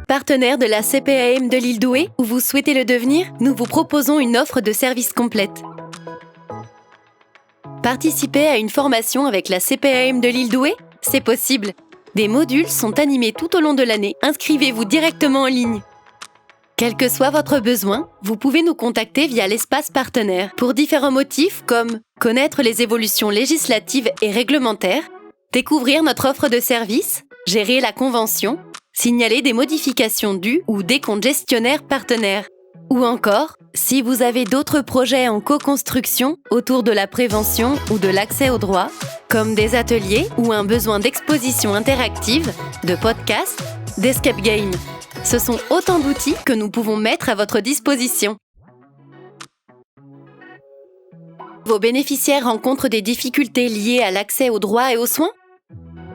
Partenaire de la CPAM de l'île Douai ou vous souhaitez le devenir, nous vous proposons une offre de service complète. Participer à une formation avec la CPAM de l'île Douai? C'est possible. Des modules sont animés tout au long de l'année. Inscrivez-vous directement en ligne. Quel que soit votre besoin, vous pouvez nous contacter via l'espace partenaire pour différents motifs comme connaître les évolutions législatives et réglementaires, découvrir notre offre de service, gérer la convention, signaler des modifications dues ou des comptes gestionnaires partenaires. Ou encore, si vous avez d'autres projets en co-construction autour de la prévention ou de l'accès au droit, comme des ateliers ou un besoin d'exposition interactive, de podcasts, d'escape game. Ce sont autant d'outils que nous pouvons mettre à votre disposition. Vos bénéficiaires rencontrent des difficultés liées à l'accès aux droits et aux soins?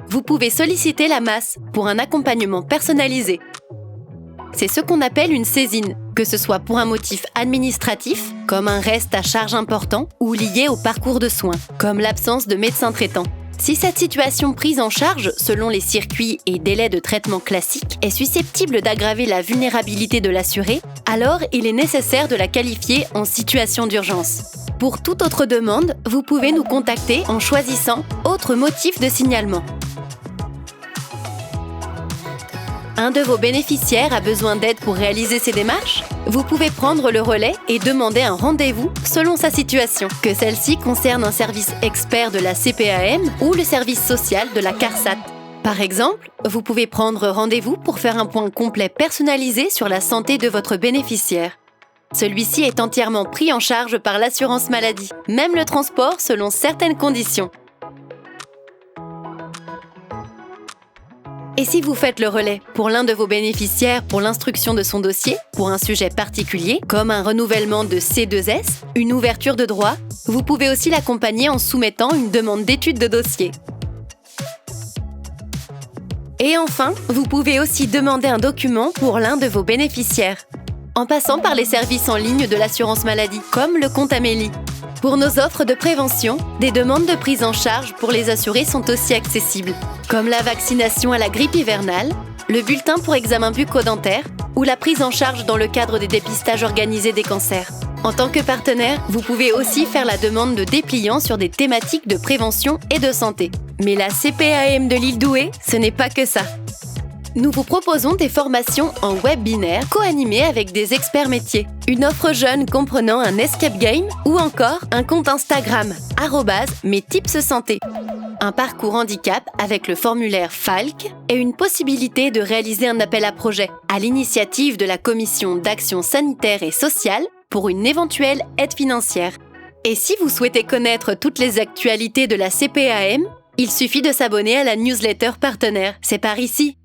Vous pouvez solliciter la MAS pour un accompagnement personnalisé. C'est ce qu'on appelle une saisine, que ce soit pour un motif administratif, comme un reste à charge important, ou lié au parcours de soins, comme l'absence de médecin traitant. Si cette situation prise en charge selon les circuits et délais de traitement classiques est susceptible d'aggraver la vulnérabilité de l'assuré, alors il est nécessaire de la qualifier en situation d'urgence. Pour toute autre demande, vous pouvez nous contacter en choisissant « Autre motif de signalement ». Un de vos bénéficiaires a besoin d'aide pour réaliser ses démarches? Vous pouvez prendre le relais et demander un rendez-vous selon sa situation, que celle-ci concerne un service expert de la CPAM ou le service social de la CARSAT. Par exemple, vous pouvez prendre rendez-vous pour faire un point complet personnalisé sur la santé de votre bénéficiaire. Celui-ci est entièrement pris en charge par l'assurance maladie, même le transport selon certaines conditions. Et si vous faites le relais pour l'un de vos bénéficiaires pour l'instruction de son dossier, pour un sujet particulier, comme un renouvellement de C2S, une ouverture de droit, vous pouvez aussi l'accompagner en soumettant une demande d'étude de dossier. Et enfin, vous pouvez aussi demander un document pour l'un de vos bénéficiaires, en passant par les services en ligne de l'assurance maladie, comme le compte Amélie. Pour nos offres de prévention, des demandes de prise en charge pour les assurés sont aussi accessibles, comme la vaccination à la grippe hivernale, le bulletin pour examen bucco-dentaire ou la prise en charge dans le cadre des dépistages organisés des cancers. En tant que partenaire, vous pouvez aussi faire la demande de dépliants sur des thématiques de prévention et de santé. Mais la CPAM de l'île Douai, ce n'est pas que ça. Nous vous proposons des formations en web binaire co-animées avec des experts métiers, une offre jeune comprenant un escape game ou encore un compte Instagram @mestipssanté, un parcours handicap avec le formulaire FALC et une possibilité de réaliser un appel à projet à l'initiative de la Commission d'action sanitaire et sociale pour une éventuelle aide financière. Et si vous souhaitez connaître toutes les actualités de la CPAM, il suffit de s'abonner à la newsletter partenaire. C'est par ici.